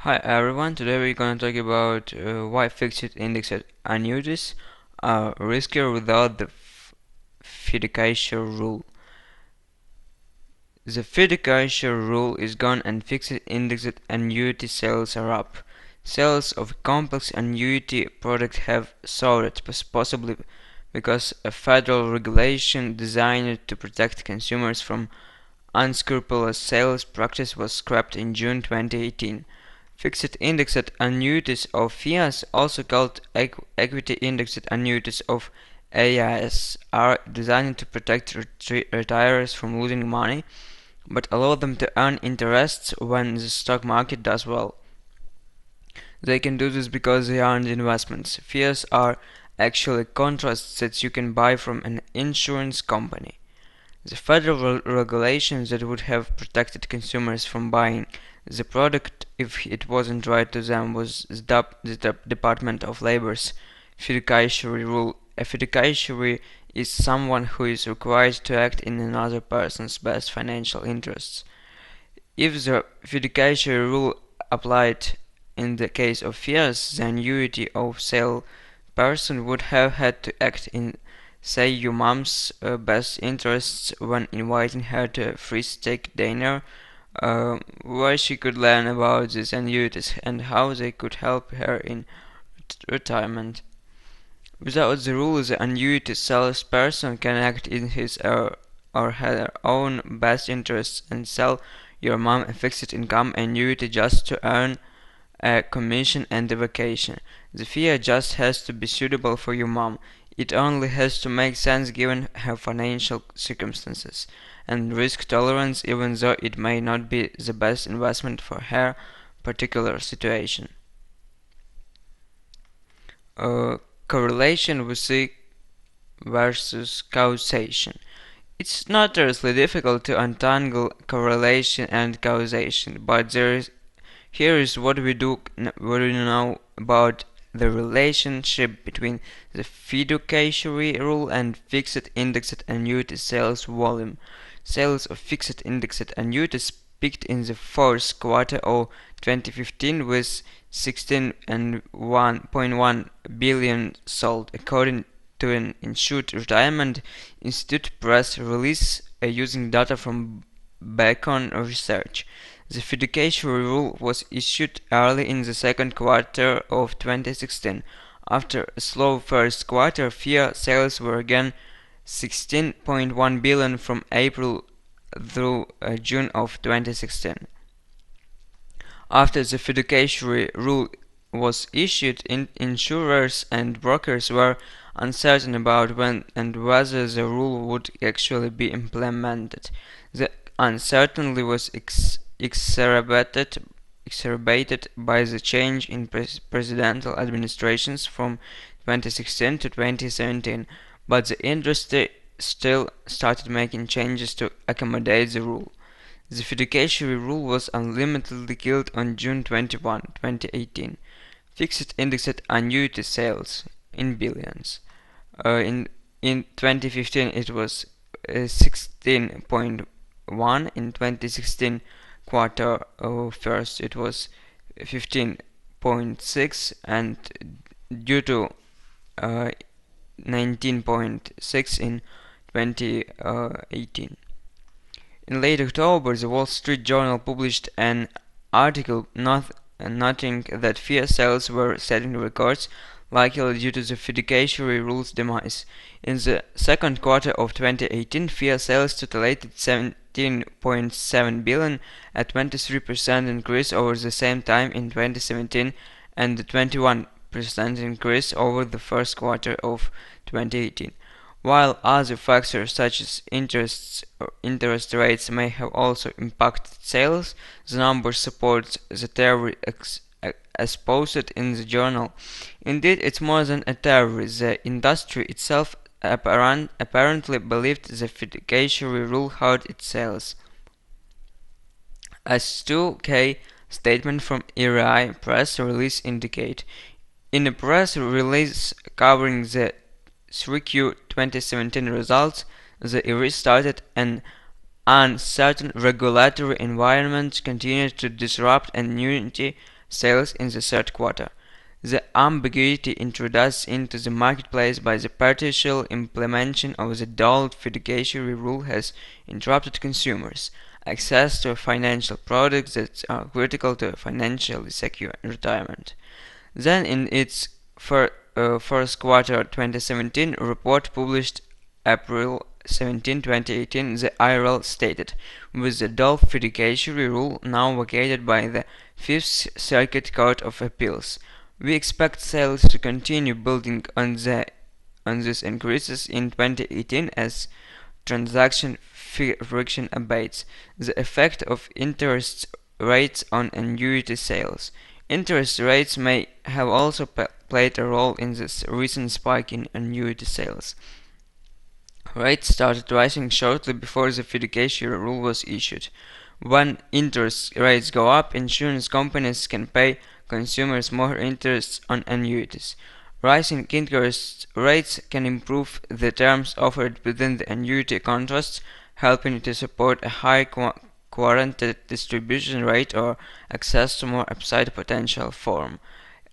Hi everyone, today we're going to talk about why fixed indexed annuities are riskier without the fiduciary rule. The fiduciary rule is gone and fixed indexed annuity sales are up. Sales of complex annuity products have soared, possibly because a federal regulation designed to protect consumers from unscrupulous sales practice was scrapped in June 2018. Fixed indexed annuities of FIAs, also called equity indexed annuities of AIS, are designed to protect retirees from losing money, but allow them to earn interest when the stock market does well. They can do this because they aren't investments. FIAs are actually contracts that you can buy from an insurance company. The federal regulations that would have protected consumers from buying the product if it wasn't right to them was the Department of Labor's fiduciary rule. A fiduciary is someone who is required to act in another person's best financial interests. If the fiduciary rule applied in the case of FIAs, the annuity of sale person would have had to act in, say, your mom's best interests when inviting her to a free steak dinner, where she could learn about these annuities and how they could help her in retirement. Without the rule, the annuity salesperson can act in his or her own best interests and sell your mom a fixed income annuity just to earn a commission and a vacation. The fee just has to be suitable for your mom. It only has to make sense given her financial circumstances and risk tolerance, even though it may not be the best investment for her particular situation. Correlation we see versus causation. It's notoriously difficult to untangle correlation and causation, but here is what we know about the relationship between the fiduciary rule and fixed indexed annuity sales volume. Sales of fixed indexed annuities peaked in the fourth quarter of 2015 with 16.1 billion sold, according to an Insured Retirement Institute press release using data from Bacon Research. The fiduciary rule was issued early in the second quarter of 2016. After a slow first quarter, FIA sales were again 16.1 billion from April through June of 2016. After the fiduciary rule was issued, insurers and brokers were uncertain about when and whether the rule would actually be implemented. The uncertainty was exacerbated by the change in presidential administrations from 2016 to 2017, but the industry still started making changes to accommodate the rule. The fiduciary rule was unlimitedly killed on June 21, 2018. Fixed indexed annuity sales in billions. In 2015 it was 16.1. In 2016 quarter first it was 15.6, and due to 19.6 in 2018. In late October, the Wall Street Journal published an article noting that FIA sales were setting records, likely due to the fiduciary rule's demise. In the second quarter of 2018, FIA sales totalated 17.7 billion, a 23% increase over the same time in 2017 and a 21% increase over the first quarter of 2018. While other factors such as interest rates may have also impacted sales, the number supports the theory as posted in the journal. Indeed, it's more than a theory. The industry itself apparently believed the fiduciary rule hurt its sales. As 2K statement from ERI press release indicate. In a press release covering the 3Q 2017 results, the ERI started an uncertain regulatory environment continued to disrupt annuity sales in the third quarter. The ambiguity introduced into the marketplace by the partial implementation of the dual fiduciary rule has interrupted consumers' access to financial products that are critical to a financially secure retirement. Then, in its first quarter 2017 report published April 17, 2018, the IRL stated, with the dual fiduciary rule now vacated by the Fifth Circuit Court of Appeals, we expect sales to continue building on these increases in 2018 as transaction friction abates. The effect of interest rates on annuity sales. Interest rates may have also played a role in this recent spike in annuity sales. Rates started rising shortly before the fiduciary rule was issued. When interest rates go up, insurance companies can pay consumers more interest on annuities. Rising interest rates can improve the terms offered within the annuity contracts, helping to support a high guaranteed distribution rate or access to more upside potential form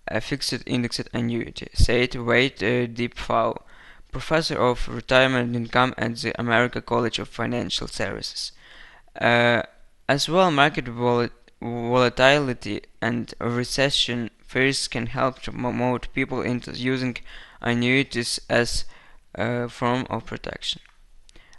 a fixed indexed annuity, said Wade Deepfow, professor of retirement income at the American College of Financial Services. Uh, as well, market volatility and recession fears can help to promote people into using annuities as a form of protection.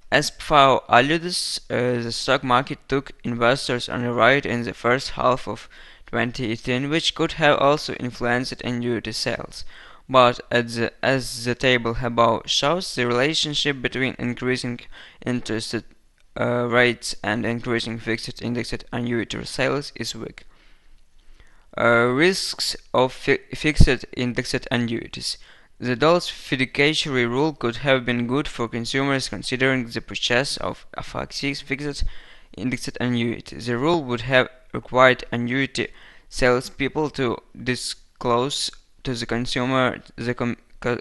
As Pfau alludes, the stock market took investors on a ride in the first half of 2018, which could have also influenced annuity sales. But as the table above shows, the relationship between increasing interest rates and increasing fixed indexed annuity sales is weak. Risks of fixed indexed annuities. The Doll's fiduciary rule could have been good for consumers considering the purchase of a fixed indexed annuity. The rule would have required annuity salespeople to disclose to the consumer the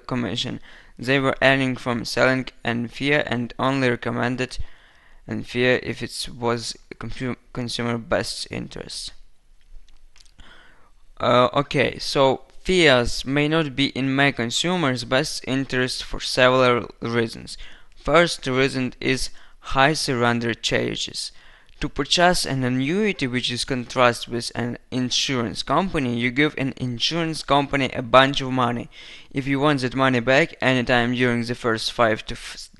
commission they were earning from selling and only recommended NFIA if it was consumer best interest. Okay, so fees may not be in my consumer's best interest for several reasons. First reason is high surrender charges. To purchase an annuity which is contrast with an insurance company, you give an insurance company a bunch of money. If you want that money back anytime during the first 5 to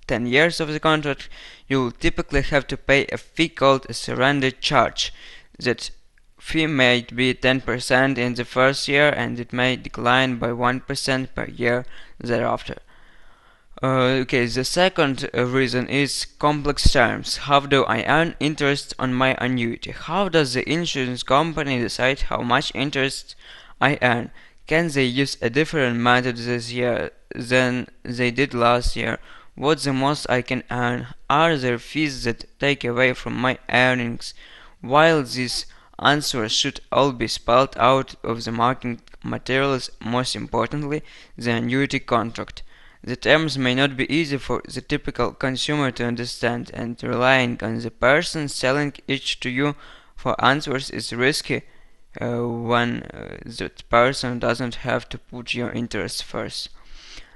10 years of the contract, you will typically have to pay a fee called a surrender charge. That fee may be 10% in the first year and it may decline by 1% per year thereafter. Okay, the second reason is complex terms. How do I earn interest on my annuity? How does the insurance company decide how much interest I earn? Can they use a different method this year than they did last year? What's the most I can earn? Are there fees that take away from my earnings? While these answers should all be spelled out of the marketing materials, most importantly, the annuity contract. The terms may not be easy for the typical consumer to understand, and relying on the person selling each to you for answers is risky when that person doesn't have to put your interests first.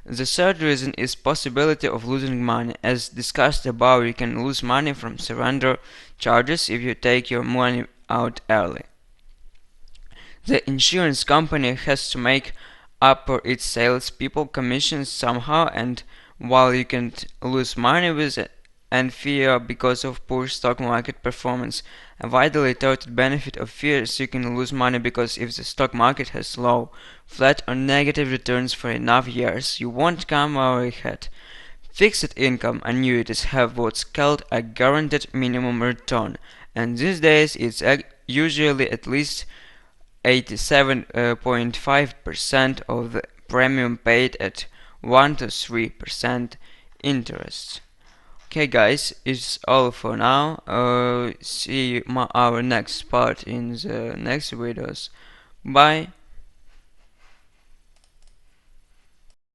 The third reason is possibility of losing money. As discussed above, you can lose money from surrender charges if you take your money out early. The insurance company has to make up for its salespeople commissions somehow, and while you can lose money with NFIA because of poor stock market performance, a widely touted benefit of FIA is you can lose money because if the stock market has low, flat or negative returns for enough years, you won't come out ahead. Fixed income annuities have what's called a guaranteed minimum return, and these days it's usually at least 87.5% of the premium paid at 1 to 3% interest. Okay guys, it's all for now. See our next part in the next videos. Bye.